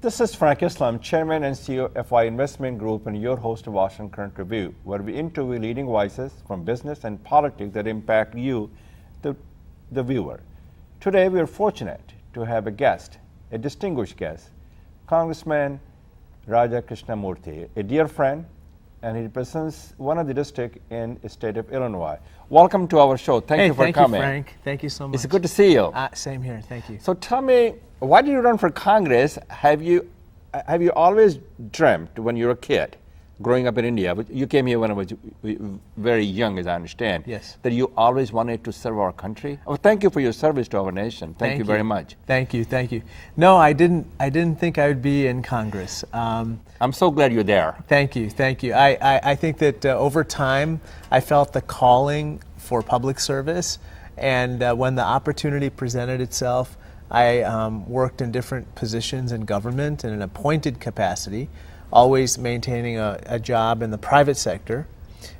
This is Frank Islam, Chairman and CEO of FI Investment Group and your host of Washington Current Review, where we interview leading voices from business and politics that impact you, the viewer. Today we are fortunate to have a guest, a distinguished guest, Congressman Raja Krishnamoorthy, a dear friend, and he represents one of the districts in the state of Illinois. Welcome to our show. Thank you for coming. Thank you, Frank. Thank you so much. It's good to see you. Same here. Thank you. So tell me, why did you run for Congress? Have you always dreamt when you were a kid, growing up in India, but you came here when I was very young, as I understand, yes, that you always wanted to serve our country? Oh, thank you for your service to our nation. Thank you very much. Thank you. No, I didn't think I would be in Congress. I'm so glad you're there. Thank you. I think that over time, I felt the calling for public service, and when the opportunity presented itself, I worked in different positions in government in an appointed capacity, always maintaining a job in the private sector.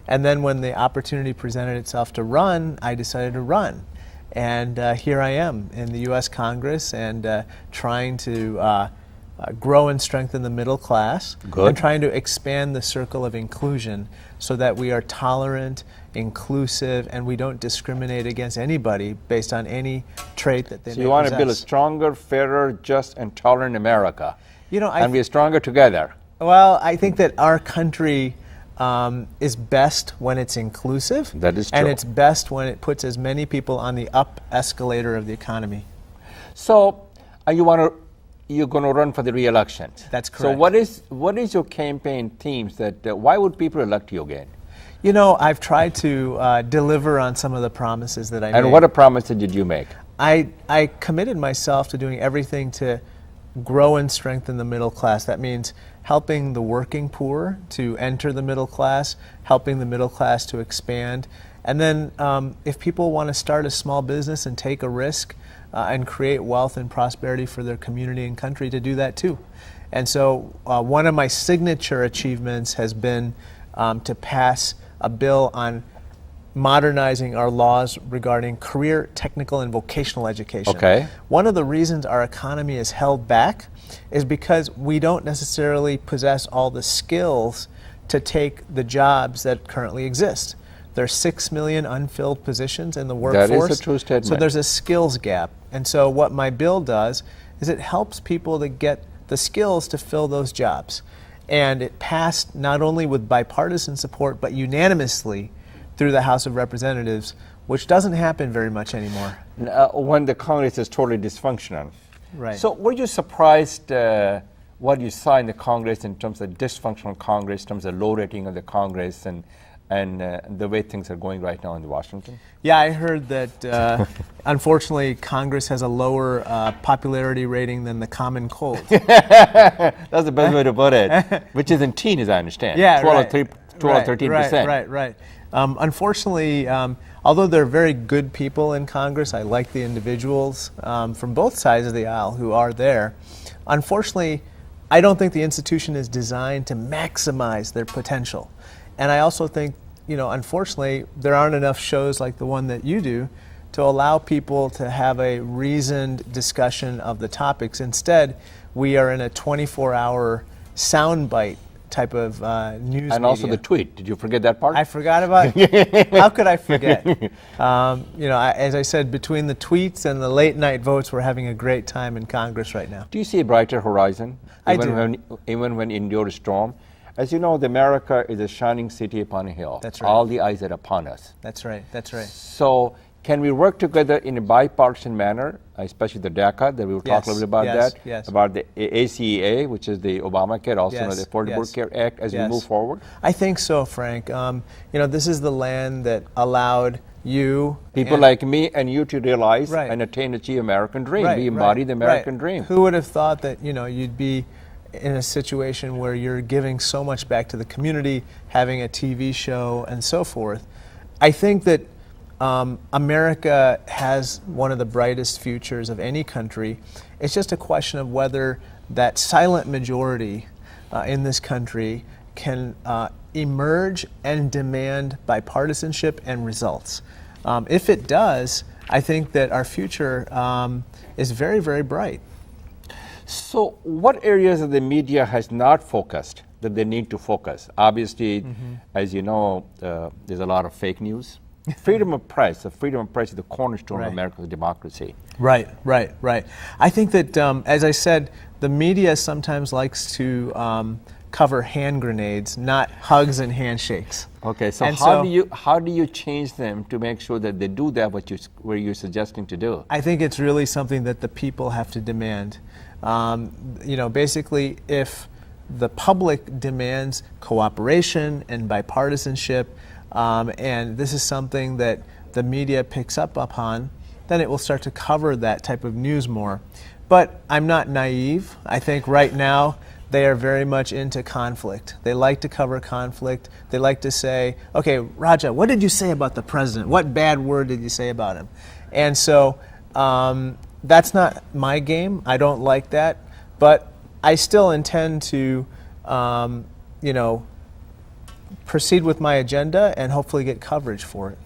And then when the opportunity presented itself to run, I decided to run. And here I am in the U.S. Congress and trying to grow and strengthen the middle class. Good. And trying to expand the circle of inclusion so that we are tolerant, inclusive, and we don't discriminate against anybody based on any trait that they may possess. So you want to build a stronger, fairer, just, and tolerant America. And we're stronger together. Well, I think that our country is best when it's inclusive. That is true. And it's best when it puts as many people on the up escalator of the economy. So you're going to run for the re-election. That's correct. So what is your campaign themes that why would people elect you again? You know, I've tried to deliver on some of the promises that I made. And what promises did you make? I committed myself to doing everything to grow and strengthen the middle class. That means helping the working poor to enter the middle class, helping the middle class to expand. And then if people want to start a small business and take a risk and create wealth and prosperity for their community and country, to do that too. And so one of my signature achievements has been to pass a bill on modernizing our laws regarding career, technical, and vocational education. Okay. One of the reasons our economy is held back is because we don't necessarily possess all the skills to take the jobs that currently exist. There's 6 million unfilled positions in the workforce. That is a true statement. So there's a skills gap. And so what my bill does is it helps people to get the skills to fill those jobs. And it passed not only with bipartisan support, but unanimously through the House of Representatives, which doesn't happen very much anymore. When the Congress is totally dysfunctional. Right. So were you surprised what you saw in the Congress in terms of dysfunctional Congress, in terms of low rating of the Congress and the way things are going right now in Washington? Yeah, I heard that unfortunately Congress has a lower popularity rating than the common cold. That's the best way to put it, which is in teen, as I understand. Yeah, 12 or 13%. Right. Unfortunately, although there are very good people in Congress, I like the individuals from both sides of the aisle who are there. Unfortunately, I don't think the institution is designed to maximize their potential. And I also think, unfortunately, there aren't enough shows like the one that you do to allow people to have a reasoned discussion of the topics. Instead, we are in a 24-hour soundbite type of news And also the tweet. Did you forget that part? I forgot about it. How could I forget? As I said, between the tweets and the late night votes, we're having a great time in Congress right now. Do you see a brighter horizon? I do. Even when endure a storm? As you know, America is a shining city upon a hill. That's right. All the eyes are upon us. That's right. So can we work together in a bipartisan manner, especially the DACA, that we will talk a little bit about yes. about the ACA, which is the Obamacare, also known as the Affordable Care Act, as we move forward? I think so, Frank. This is the land that allowed you, people like me and you, to realize Right. and achieve American dream. Right, We embody the American right. dream. Who would have thought that you'd be in a situation where you're giving so much back to the community, having a TV show, and so forth? I think that America has one of the brightest futures of any country. It's just a question of whether that silent majority in this country can emerge and demand bipartisanship and results. If it does, I think that our future is very, very bright. So what areas of the media has not focused that they need to focus? Obviously, as you know, there's a lot of fake news. Freedom of press. The freedom of press is the cornerstone of America's democracy. Right. I think that, as I said, the media sometimes likes to cover hand grenades, not hugs and handshakes. Okay, so And how do you change them to make sure that they do that what you're suggesting to do? I think it's really something that the people have to demand. Basically, if the public demands cooperation and bipartisanship, and this is something that the media picks up upon, then it will start to cover that type of news more. But I'm not naive. I think right now they are very much into conflict. They like to cover conflict. They like to say, okay, Raja, what did you say about the president? What bad word did you say about him? And so that's not my game. I don't like that. But I still intend to, proceed with my agenda and hopefully get coverage for it.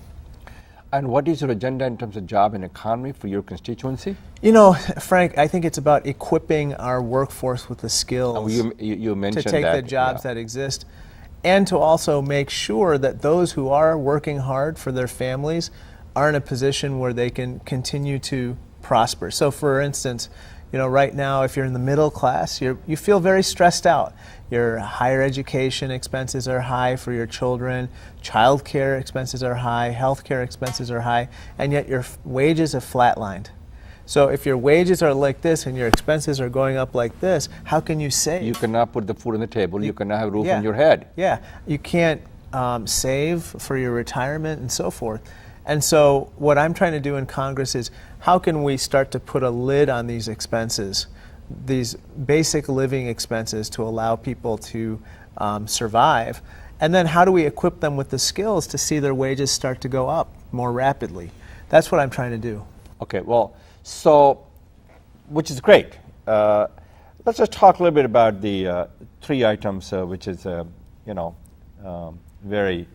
And what is your agenda in terms of job and economy for your constituency? Frank, I think it's about equipping our workforce with the skills you mentioned to take that, the jobs that exist, and to also make sure that those who are working hard for their families are in a position where they can continue to prosper. So for instance, right now, if you're in the middle class, you feel very stressed out. Your higher education expenses are high for your children, child care expenses are high, health care expenses are high, and yet your wages have flatlined. So if your wages are like this and your expenses are going up like this, how can you save? You cannot put the food on the table. You cannot have a roof on your head. Yeah, you can't save for your retirement and so forth. And so what I'm trying to do in Congress is how can we start to put a lid on these expenses, these basic living expenses, to allow people to survive? And then how do we equip them with the skills to see their wages start to go up more rapidly? That's what I'm trying to do. Okay, well, so, which is great. Let's just talk a little bit about the 3 items, which is, very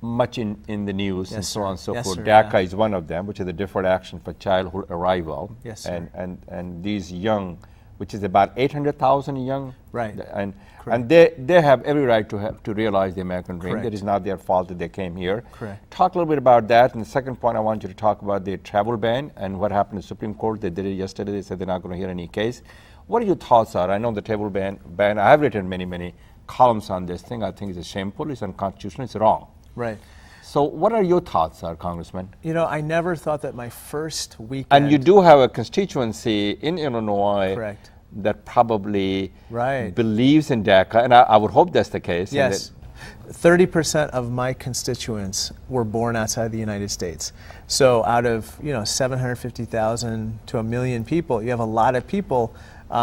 much in the news, and so on and so forth. DACA is one of them, which is a deferred action for childhood arrival. Yes, sir. And these young, which is about 800,000 young. Right. And they have every right to realize the American dream. Correct. It is not their fault that they came here. Correct. Talk a little bit about that. And the second point, I want you to talk about the travel ban and what happened to the Supreme Court. They did it yesterday. They said they're not going to hear any case. What are your thoughts are? I know the travel ban. I have written many columns on this thing. I think it's shameful. It's unconstitutional. It's wrong. Right. So what are your thoughts, Congressman? I never thought that my first weekend... And you do have a constituency in Illinois. Correct. That probably believes in DACA, and I would hope that's the case. Yes. 30% of my constituents were born outside the United States. So out of 750,000 to 1 million people, you have a lot of people who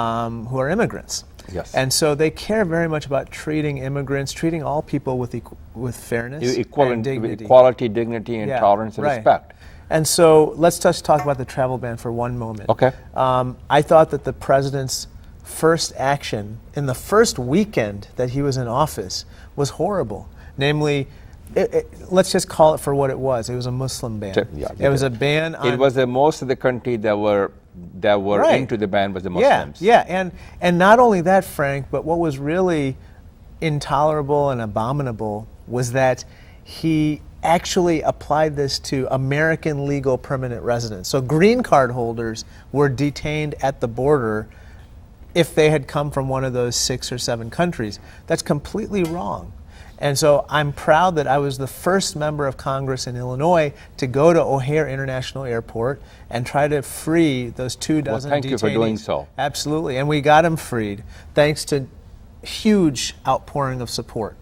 are immigrants. Yes. And so they care very much about treating immigrants, treating all people with fairness and dignity. Equality, dignity, and tolerance and respect. And so let's just talk about the travel ban for one moment. Okay. I thought that the president's first action in the first weekend that he was in office was horrible. Namely, let's just call it for what it was. It was a Muslim ban. It was a ban on... It was most of the country that were into the ban was the Muslims. Yeah, and not only that, Frank, but what was really intolerable and abominable was that he actually applied this to American legal permanent residents. So green card holders were detained at the border if they had come from one of those 6 or 7 countries. That's completely wrong. And so I'm proud that I was the first member of Congress in Illinois to go to O'Hare International Airport and try to free those 24 detainees. Well, thank you for doing so. Absolutely, and we got them freed thanks to huge outpouring of support.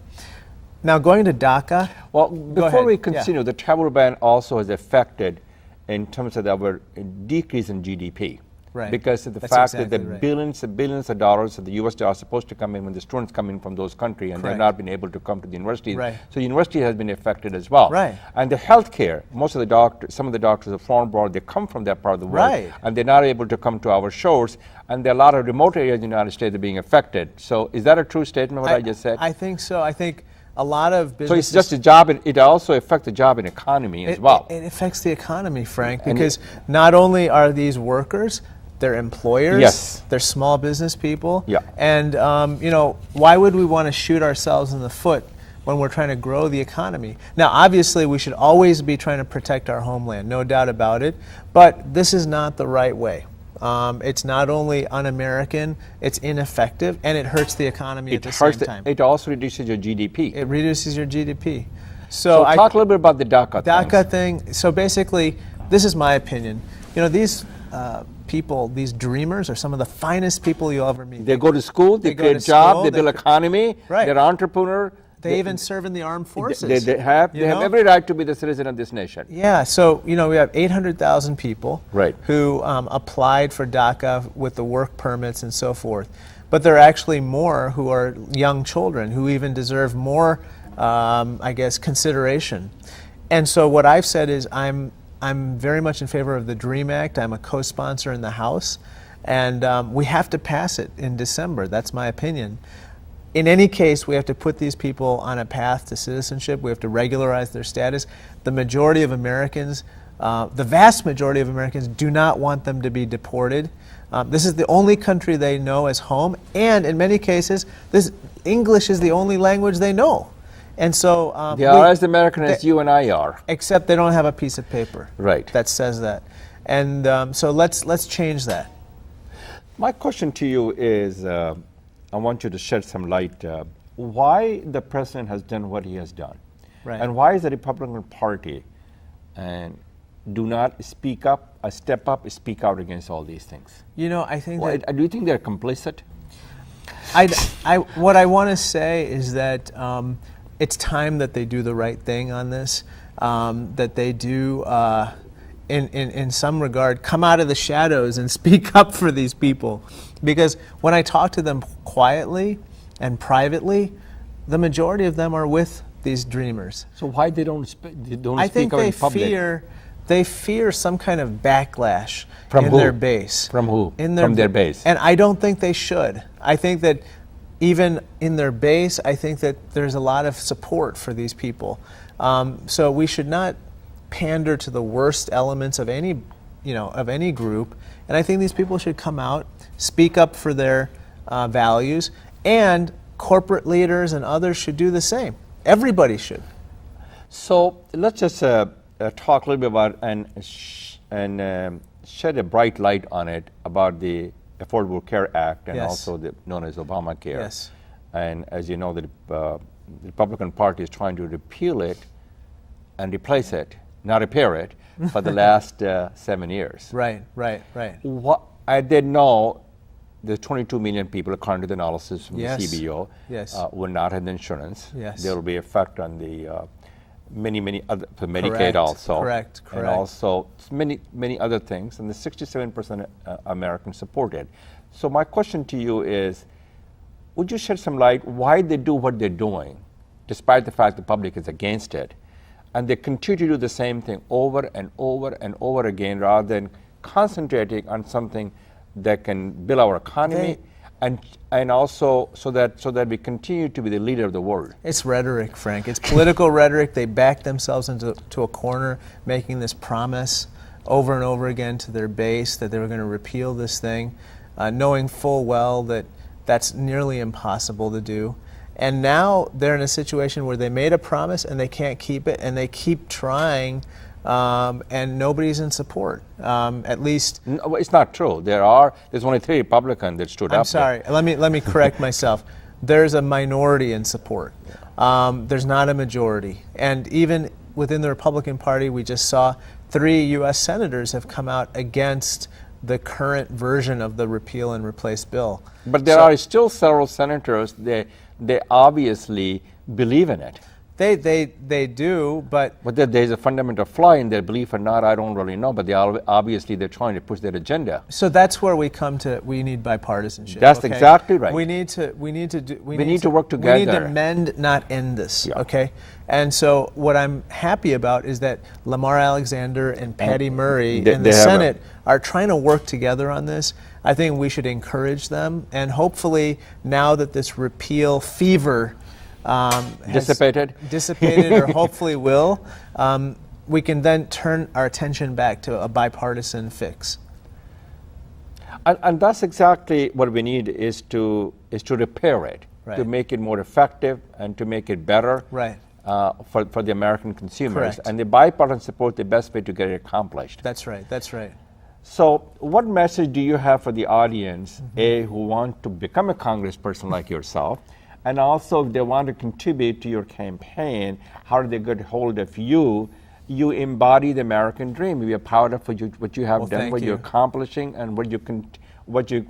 Now going to DACA. Well, before we continue, the travel ban also has affected in terms of our decrease in GDP. Right. Because of the fact that the billions of dollars of the U.S. are supposed to come in when the students come in from those countries, and they've not been able to come to the universities. Right. So university has been affected as well. Right. And the healthcare, some of the doctors are foreign born, they come from that part of the world, right, and they're not able to come to our shores. And there are a lot of remote areas in the United States that are being affected. So is that a true statement, what I just said? I think so. I think a lot of businesses... So it's just a job, it also affects the job and economy as well. It affects the economy, Frank, because not only are these workers, they're employers, Yes. they're small business people, Yeah. and why would we want to shoot ourselves in the foot when we're trying to grow the economy? Now, obviously, we should always be trying to protect our homeland, no doubt about it, but this is not the right way. It's not only un-American, it's ineffective, and it hurts the economy at the same time. It also reduces your GDP. It reduces your GDP. So talk a little bit about the DACA thing. So basically, this is my opinion. These people, these dreamers, are some of the finest people you'll ever meet. They go to school, they create jobs, they build economy, right. They're entrepreneur. They even serve in the armed forces. They have every right to be the citizen of this nation. Yeah, so we have 800,000 people right. who applied for DACA with the work permits and so forth. But there are actually more who are young children who even deserve more, consideration. And so what I've said is I'm very much in favor of the DREAM Act. I'm a co-sponsor in the House, and we have to pass it in December. That's my opinion. In any case, we have to put these people on a path to citizenship. We have to regularize their status. The majority of Americans, the vast majority of Americans, do not want them to be deported. This is the only country they know as home, and in many cases, English is the only language they know. And so they are as American as you and I are. Except they don't have a piece of paper right. that says that. And so let's change that. My question to you is, I want you to shed some light why the president has done what he has done. Right. And why is the Republican Party and do not speak up, step up, speak out against all these things? I think that... Do you think they're complicit? What I want to say is that it's time that they do the right thing on this, that they do, in some regard, come out of the shadows and speak up for these people. Because when I talk to them quietly and privately, the majority of them are with these dreamers. So why they don't speak out in public? I think they fear some kind of backlash from their base. From who? From their base. And I don't think they should. I think that even in their base, I think that there's a lot of support for these people. So we should not pander to the worst elements of any group. And I think these people should come out, speak up for their values, and corporate leaders and others should do the same. Everybody should. So let's just talk a little bit about and shed a bright light on it about the Affordable Care Act and yes. also known as Obamacare. Yes. And as you know, the Republican Party is trying to repeal it and replace it, not repair it, for the last 7 years. Right. I did know the 22 million people, according to the analysis from yes. the CBO, yes. Will not have insurance. Yes. There will be effect on the many other, for Medicaid Correct. also. Correct. And also many other things, and the 67% Americans support it. So my question to you is, would you shed some light why they do what they're doing, despite the fact the public is against it, and they continue to do the same thing over and over and over again, rather than concentrating on something that can build our economy and also so that we continue to be the leader of the world? It's rhetoric, Frank. It's political rhetoric. They back themselves into a corner, making this promise over and over again to their base that they were going to repeal this thing, knowing full well that that's nearly impossible to do. And now they're in a situation where they made a promise and they can't keep it, and they keep trying, and nobody's in support. At least no, it's not true. There's only 3 Republicans that stood up. I'm sorry. Let me correct myself. There's a minority in support. There's not a majority. And even within the Republican Party, we just saw 3 U.S. senators have come out against the current version of the repeal and replace bill. But there are still several senators. They obviously believe in it. They do, but there's a fundamental flaw in their belief or not, I don't really know, but they're trying to push their agenda. So that's where we come to, we need bipartisanship. That's exactly right. We need to work together. We need to mend, not end this, yeah. Okay? And so what I'm happy about is that Lamar Alexander and Patty Murray in the Senate are trying to work together on this. I think we should encourage them, and hopefully now that this repeal fever dissipated or hopefully will, we can then turn our attention back to a bipartisan fix. And that's exactly what we need is to repair it, Right. to make it more effective and to make it better Right. For the American consumers. Correct. And the bipartisan support, the best way to get it accomplished. That's right. That's right. So what message do you have for the audience, A, who want to become a congressperson like yourself, and also if they want to contribute to your campaign, how do they get hold of you? You embody the American dream. We are proud of what you have Well, done, thank what you. you're accomplishing, and what you're going to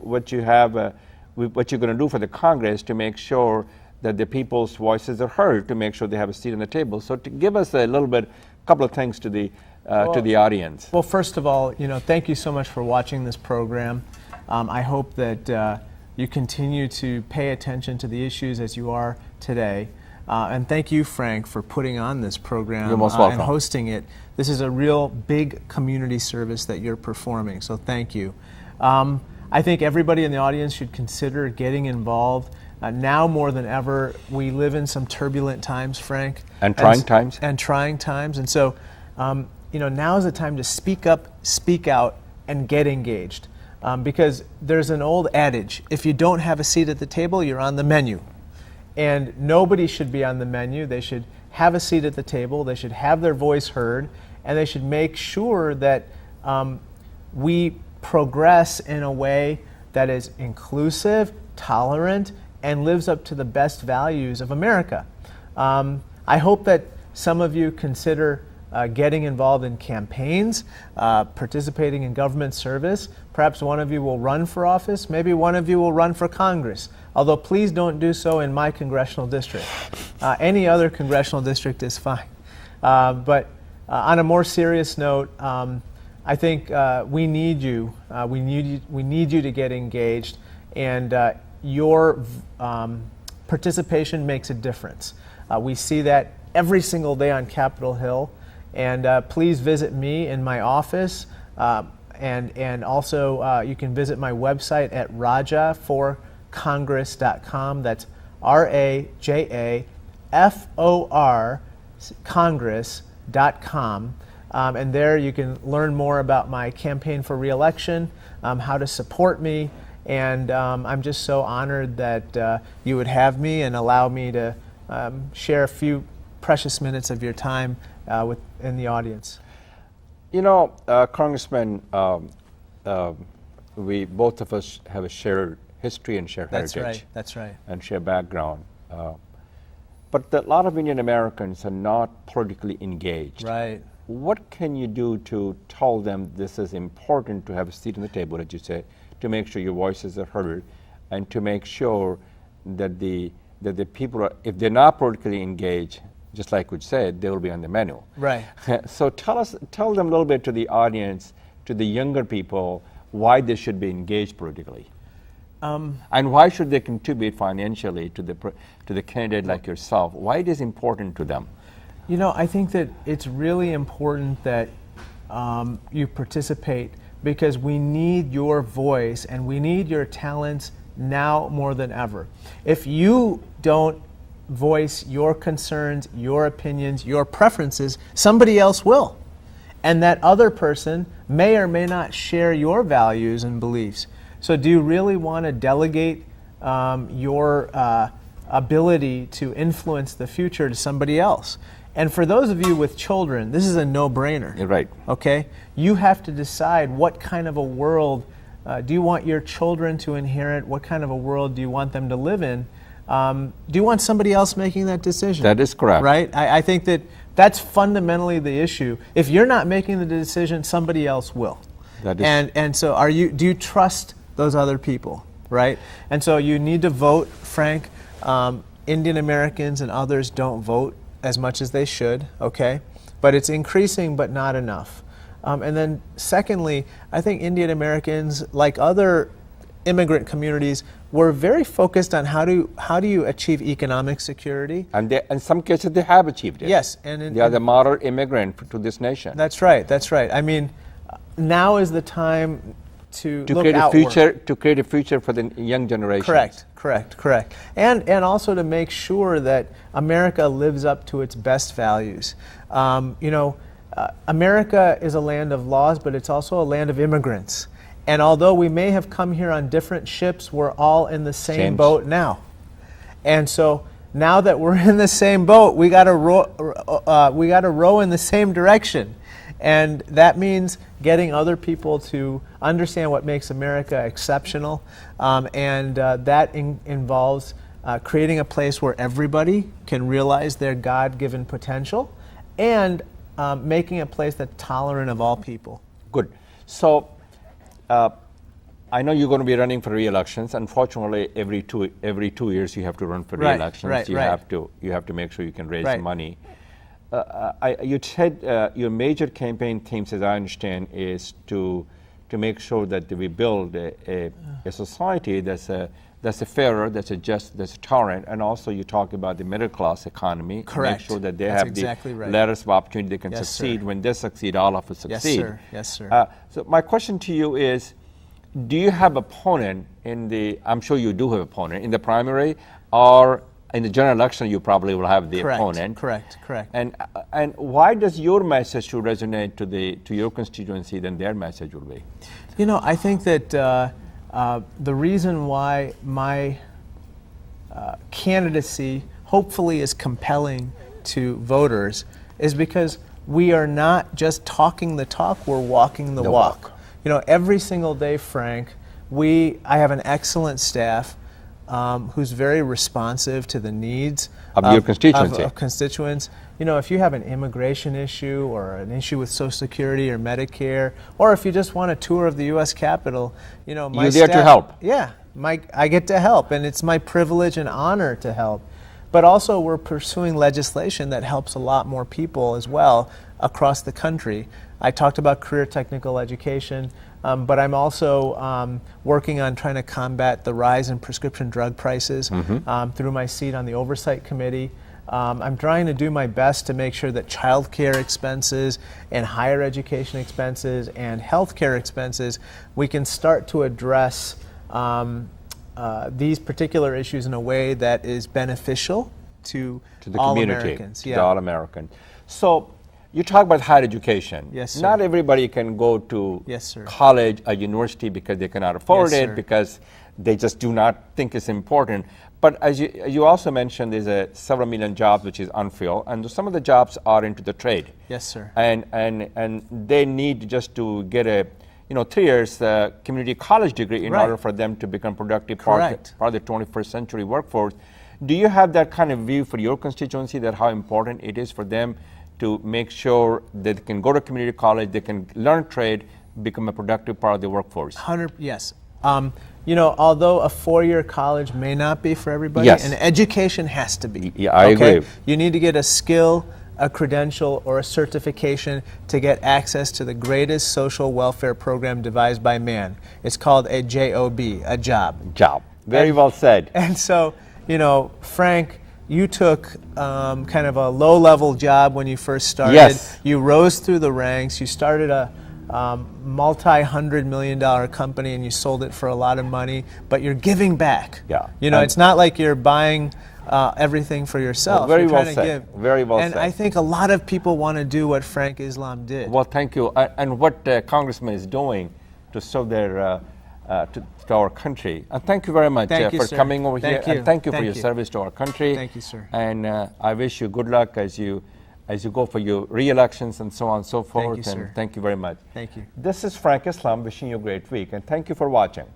do for the Congress to make sure that the people's voices are heard, to make sure they have a seat on the table. So to give us a little bit, couple of things to the audience. Well, first of all, thank you so much for watching this program. I hope that you continue to pay attention to the issues as you are today. And thank you, Frank, for putting on this program. You're most welcome. And hosting it. This is a real big community service that you're performing, so thank you. I think everybody in the audience should consider getting involved. Now more than ever, we live in some turbulent times, Frank. And trying times. And trying times. And so, now is the time to speak up, speak out, and get engaged. Because there's an old adage, if you don't have a seat at the table, you're on the menu. And nobody should be on the menu. They should have a seat at the table. They should have their voice heard. And they should make sure that we progress in a way that is inclusive, tolerant, and lives up to the best values of America. I hope that some of you consider getting involved in campaigns, participating in government service. Perhaps one of you will run for office. Maybe one of you will run for Congress. Although please don't do so in my congressional district. Any other congressional district is fine. But on a more serious note, I think we need you. We need you to get engaged, and your participation makes a difference. We see that every single day on Capitol Hill. And please visit me in my office, and also you can visit my website at rajaforcongress.com. That's RAJAFOR Congress.com. And there you can learn more about my campaign for re-election, how to support me, and I'm just so honored that you would have me and allow me to share a few precious minutes of your time in the audience. Congressman, we both of us have a shared history and shared heritage. That's right. And shared background. But a lot of Indian Americans are not politically engaged. Right. What can you do to tell them this is important to have a seat on the table, as you say, to make sure your voices are heard, and to make sure that the people are, if they're not politically engaged, just like we said, they will be on the menu. Right. So tell them a little bit to the audience, to the younger people, why they should be engaged politically, and why should they contribute financially to the candidate like yourself? Why it is important to them? I think that it's really important that you participate, because we need your voice and we need your talents now more than ever. If you don't voice your concerns, your opinions, your preferences, somebody else will. And that other person may or may not share your values and beliefs. So do you really want to delegate your ability to influence the future to somebody else? And for those of you with children, this is a no-brainer. You're right. Okay? You have to decide what kind of a world do you want your children to inherit? What kind of a world do you want them to live in? Do you want somebody else making that decision? That is correct. Right? I think that that's fundamentally the issue. If you're not making the decision, somebody else will. That is. And so do you trust those other people? Right? And so you need to vote, Frank. Indian Americans and others don't vote as much as they should, okay? But it's increasing, but not enough. And then secondly, I think Indian Americans, like other immigrant communities, were very focused on how do you achieve economic security. And in some cases, they have achieved it. Yes. They are the model immigrant to this nation. That's right. I mean, now is the time to look create outward. To create a future for the young generation. Correct. And also to make sure that America lives up to its best values. America is a land of laws, but it's also a land of immigrants. And although we may have come here on different ships, we're all in the same boat now. And so now that we're in the same boat, we got to row in the same direction. And that means getting other people to understand what makes America exceptional. And that involves creating a place where everybody can realize their God-given potential, and making a place that's tolerant of all people. Good. So I know you're going to be running for re-elections. Unfortunately, every two years you have to run for re-elections. You have to make sure you can raise money. You said your major campaign themes, as I understand, is to make sure that we build a society that's a fairer, that's a just, that's a tolerant, and also you talk about the middle class economy. Correct. Make sure that they That's have exactly the right. lattice of opportunity, they can Yes, succeed. sir. When they succeed, all of us succeed. Yes, sir. Yes, sir. So my question to you is, do you have opponent in the, I'm sure you do have opponent, in the primary, or in the general election you probably will have the opponent? Correct. And why does your message to resonate to your constituency than their message will be? You know, I think that the reason why my candidacy hopefully is compelling to voters is because we are not just talking the talk, we're walking the walk. You know, every single day, Frank, I have an excellent staff who's very responsive to the needs of your constituency. Of constituents. You know, if you have an immigration issue or an issue with Social Security or Medicare, or if you just want a tour of the U.S. Capitol, you know, my You're staff, there to help. Yeah, I get to help, and it's my privilege and honor to help. But also, we're pursuing legislation that helps a lot more people as well across the country. I talked about career technical education, but I'm also working on trying to combat the rise in prescription drug prices through my seat on the Oversight Committee. I'm trying to do my best to make sure that child care expenses and higher education expenses and health care expenses, we can start to address these particular issues in a way that is beneficial to the all community, Americans. to all Americans. So you talk about higher education. Yes, sir. Not everybody can go to college or university because they cannot afford it, because they just do not think it's important. But as you also mentioned, there's several million jobs which is unfilled, and some of the jobs are into the trade. Yes, sir. And they need just to get a 3 years community college degree in order for them to become productive part of the 21st century workforce. Do you have that kind of view for your constituency, that how important it is for them to make sure that they can go to community college, they can learn trade, become a productive part of the workforce? Yes. You know, although a 4-year college may not be for everybody, an education has to be. Yeah, I agree. You need to get a skill, a credential, or a certification to get access to the greatest social welfare program devised by man. It's called a JOB, a job. Job. Very well said. And so, you know, Frank, you took kind of a low-level job when you first started. Yes. You rose through the ranks. You started a multi-$100-million company, and you sold it for a lot of money, but you're giving back. Yeah. You know, it's not like you're buying everything for yourself. Very you're well trying said. to give. Very well and said. I think a lot of people want to do what Frank Islam did. Well, thank you. And what Congressman is doing to serve their to our country. And thank you very much for coming over here. And thank you for your service to our country. Thank you, sir. And I wish you good luck as you go for your re-elections and so on and so forth. Thank you, sir. And thank you very much. Thank you. This is Frank Islam wishing you a great week, and thank you for watching.